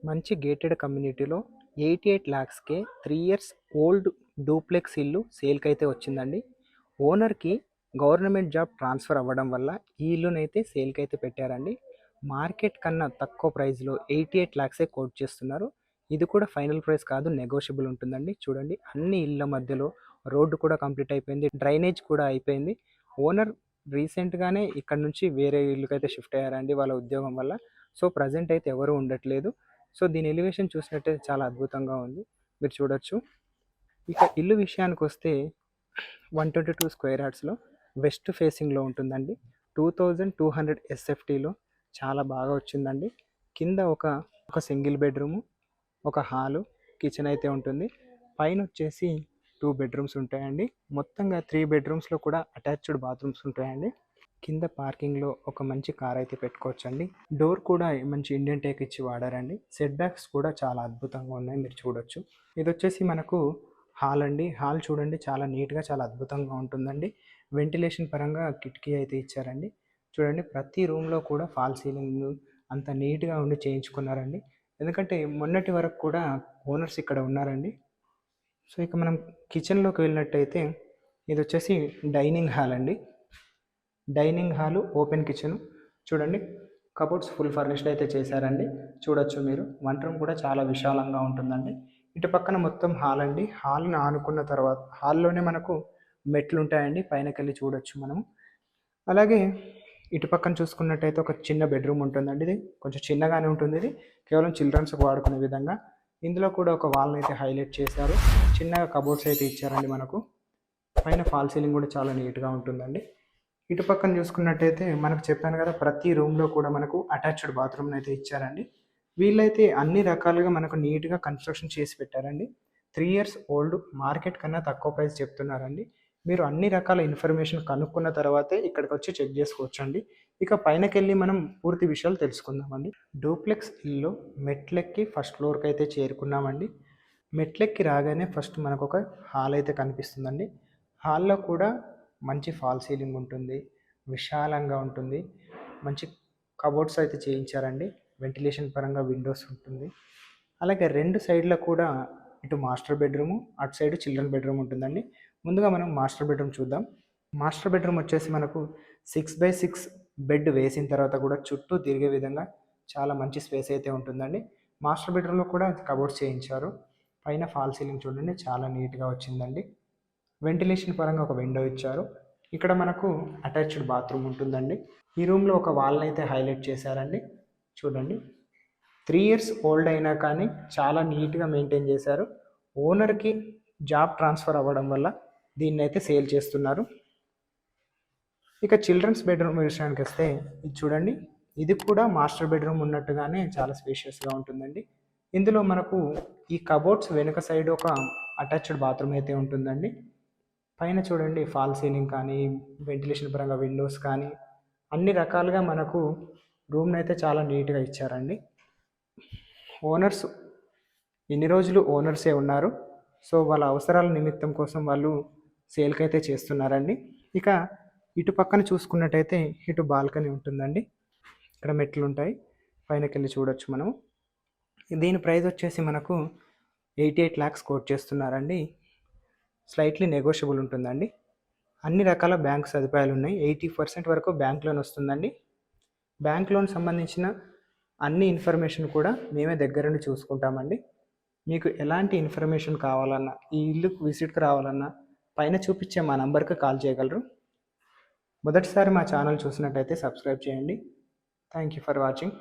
మంచి గేటెడ్ కమ్యూనిటీలో 88 లాక్స్‌కే 3 years old duplex ఇల్లు సేల్‌కైతే వచ్చిందండి. ఓనర్‌కి గవర్నమెంట్ జాబ్ ట్రాన్స్‌ఫర్ అవ్వడం వల్ల ఈ ఇల్లునైతే సేల్‌కైతే పెట్టారండి. మార్కెట్ కన్నా తక్కువ ప్రైస్‌లో 88 లాక్సే కోట్ చేస్తున్నారు. ఇది కూడా ఫైనల్ ప్రైస్ కాదు, నెగోషియబుల్ ఉంటుందండి. చూడండి, అన్ని ఇళ్ళ మధ్యలో రోడ్డు కూడా కంప్లీట్ అయిపోయింది. డ్రైనేజ్ కూడా అయిపోయింది. ఓనర్ రీసెంట్‌గానే ఇక్కడ నుంచి వేరే ఇల్లుకైతే షిఫ్ట్ అయ్యారండి వాళ్ళ ఉద్యోగం వల్ల. సో, ప్రెజెంట్ అయితే ఎవరు ఉండట్లేదు. సో, దీని ఎలివేషన్ చూసినట్టయితే చాలా అద్భుతంగా ఉంది. మీరు చూడొచ్చు. ఇక ఇల్లు విషయానికొస్తే 122 స్క్వేర్ యార్డ్స్‌లో వెస్ట్ ఫేసింగ్‌లో ఉంటుందండి. 2200 ఎస్ఎఫ్టీలో చాలా బాగా వచ్చిందండి. కింద ఒక సింగిల్ బెడ్‌రూము, ఒక హాలు, కిచెన్ అయితే ఉంటుంది. పైనొచ్చేసి 2 బెడ్‌రూమ్స్ ఉంటాయండి. మొత్తంగా 3 బెడ్‌రూమ్స్‌లో కూడా అటాచ్డ్ బాత్రూమ్స్ ఉంటాయండి. కింద పార్కింగ్‌లో ఒక మంచి కార్ అయితే పెట్టుకోవచ్చండి. డోర్ కూడా మంచి ఇండియన్ టేక్ ఇచ్చి వాడారండి. సెట్ బ్యాక్స్ కూడా చాలా అద్భుతంగా ఉన్నాయి, మీరు చూడొచ్చు. ఇదొచ్చేసి మనకు హాల్ అండి. హాల్ చూడండి, చాలా నీట్‌గా చాలా అద్భుతంగా ఉంటుందండి. వెంటిలేషన్ పరంగా కిటికీ అయితే ఇచ్చారండి. చూడండి, ప్రతి రూమ్‌లో కూడా ఫాల్ సీలింగ్ అంత నీట్‌గా ఉండి చేయించుకున్నారండి. ఎందుకంటే మొన్నటి వరకు కూడా ఓనర్స్ ఇక్కడ ఉన్నారండి. సో, ఇక మనం కిచెన్‌లోకి వెళ్ళినట్టయితే ఇదొచ్చేసి డైనింగ్ హాల్ అండి. Dining hall, open kitchen. చూడండి, కబోర్డ్స్ ఫుల్ ఫర్నిష్డ్ అయితే చేశారండి. చూడొచ్చు మీరు. వంట రూమ్ కూడా చాలా విశాలంగా ఉంటుందండి. ఇటు పక్కన మొత్తం హాల్ అండి. హాల్‌ని ఆనుకున్న తర్వాత హాల్‌లోనే మనకు మెట్లు ఉంటాయండి. పైనకెళ్ళి చూడొచ్చు మనము. అలాగే ఇటు పక్కన చూసుకున్నట్టయితే ఒక చిన్న బెడ్రూమ్ ఉంటుందండి. ఇది కొంచెం చిన్నగానే ఉంటుంది. ఇది కేవలం చిల్డ్రన్స్‌కి వాడుకునే విధంగా. ఇందులో కూడా ఒక వాల్‌ని అయితే హైలైట్ చేశారు. చిన్నగా కబోర్డ్స్ అయితే ఇచ్చారండి మనకు. పైన ఫాల్ సీలింగ్ కూడా చాలా నీట్‌గా ఉంటుందండి. ఇటు పక్కన చూసుకున్నట్టయితే మనకు చెప్పాను కదా, ప్రతి రూమ్‌లో కూడా మనకు అటాచ్డ్ బాత్రూమ్‌ని అయితే ఇచ్చారండి. వీళ్ళైతే అన్ని రకాలుగా మనకు నీట్‌గా కన్‌స్ట్రక్షన్ చేసి పెట్టారండి. 3 ఇయర్స్ ఓల్డ్, మార్కెట్ కన్నా తక్కువ ప్రైస్ చెప్తున్నారండి. మీరు అన్ని రకాల ఇన్ఫర్మేషన్ కనుక్కున్న తర్వాతే ఇక్కడికొచ్చి చెక్ చేసుకోవచ్చండి. ఇక పైనకెళ్ళి మనం పూర్తి విషయాలు తెలుసుకుందామండి. డూప్లెక్స్ ఇల్లు మెట్లెక్కి ఫస్ట్ ఫ్లోర్‌కి అయితే చేరుకున్నామండి. మెట్లెక్కి రాగానే ఫస్ట్ మనకొక హాల్ అయితే కనిపిస్తుందండి. హాల్‌లో కూడా మంచి ఫాల్ సీలింగ్ ఉంటుంది. విశాలంగా ఉంటుంది. మంచి కబోర్డ్స్ అయితే చేయించారండి. వెంటిలేషన్ పరంగా విండోస్ ఉంటుంది. అలాగే 2 సైడ్‌ల కూడా ఇటు మాస్టర్ బెడ్‌రూము, అటు సైడ్ చిల్డ్రన్ బెడ్‌రూమ్ ఉంటుందండి. ముందుగా మనం మాస్టర్ బెడ్‌రూమ్ చూద్దాం. మాస్టర్ బెడ్‌రూమ్ వచ్చేసి మనకు 6x6 బెడ్ వేసిన తర్వాత కూడా చుట్టూ తిరిగే విధంగా చాలా మంచి స్పేస్ అయితే ఉంటుందండి. మాస్టర్ బెడ్‌రూమ్‌లో కూడా కబోర్డ్స్ చేయించారు. పైన ఫాల్ సీలింగ్ చూడండి, చాలా నీట్‌గా వచ్చిందండి. వెంటిలేషన్ పరంగా ఒక విండో ఇచ్చారు. ఇక్కడ మనకు అటాచ్డ్ బాత్రూమ్ ఉంటుందండి. ఈ రూమ్‌లో ఒక వాల్‌ని అయితే హైలైట్ చేశారండి. చూడండి, 3 ఇయర్స్ ఓల్డ్ అయినా కానీ చాలా నీట్‌గా మెయింటైన్ చేశారు. ఓనర్‌కి జాబ్ ట్రాన్స్‌ఫర్ అవ్వడం వల్ల దీన్నైతే సేల్ చేస్తున్నారు. ఇక చిల్డ్రన్స్ బెడ్‌రూమ్ విషయానికొస్తే ఇది చూడండి. ఇది కూడా మాస్టర్ బెడ్‌రూమ్ ఉన్నట్టుగానే చాలా స్పేషియస్‌గా ఉంటుందండి. ఇందులో మనకు ఈ కబోర్డ్స్ వెనుక సైడ్ ఒక అటాచ్డ్ బాత్రూమ్ అయితే ఉంటుందండి. పైన చూడండి, ఫాల్ సీలింగ్ కానీ, వెంటిలేషన్ పరంగా విండోస్ కానీ, అన్ని రకాలుగా మనకు రూమ్‌నైతే చాలా నీట్‌గా ఇచ్చారండి. ఓనర్స్ ఇన్ని రోజులు ఓనర్సే ఉన్నారు. సో, వాళ్ళ అవసరాల నిమిత్తం కోసం వాళ్ళు సేల్‌కైతే చేస్తున్నారండి. ఇక ఇటు పక్కన చూసుకున్నట్టయితే ఇటు బాల్కనీ ఉంటుందండి. ఇక్కడ మెట్లుంటాయి. పైనకెళ్ళి చూడొచ్చు మనం. దీని ప్రైస్ వచ్చేసి మనకు 88 లాక్స్ కోట్ చేస్తున్నారండి. స్లైట్లీ నెగోషియబుల్ ఉంటుందండి. అన్ని రకాల బ్యాంక్ సదుపాయాలు ఉన్నాయి. 80% వరకు బ్యాంక్ లోన్ వస్తుందండి. బ్యాంక్ లోన్ సంబంధించిన అన్ని ఇన్ఫర్మేషన్ కూడా మేమే దగ్గరుండి చూసుకుంటామండి. మీకు ఎలాంటి ఇన్ఫర్మేషన్ కావాలన్నా, ఈ ఇల్లుకు విజిట్‌కి రావాలన్నా పైన చూపించే మా నంబర్‌కి కాల్ చేయగలరు. మొదటిసారి మా ఛానల్ చూసినట్టయితే సబ్స్క్రైబ్ చేయండి. Thank you for watching.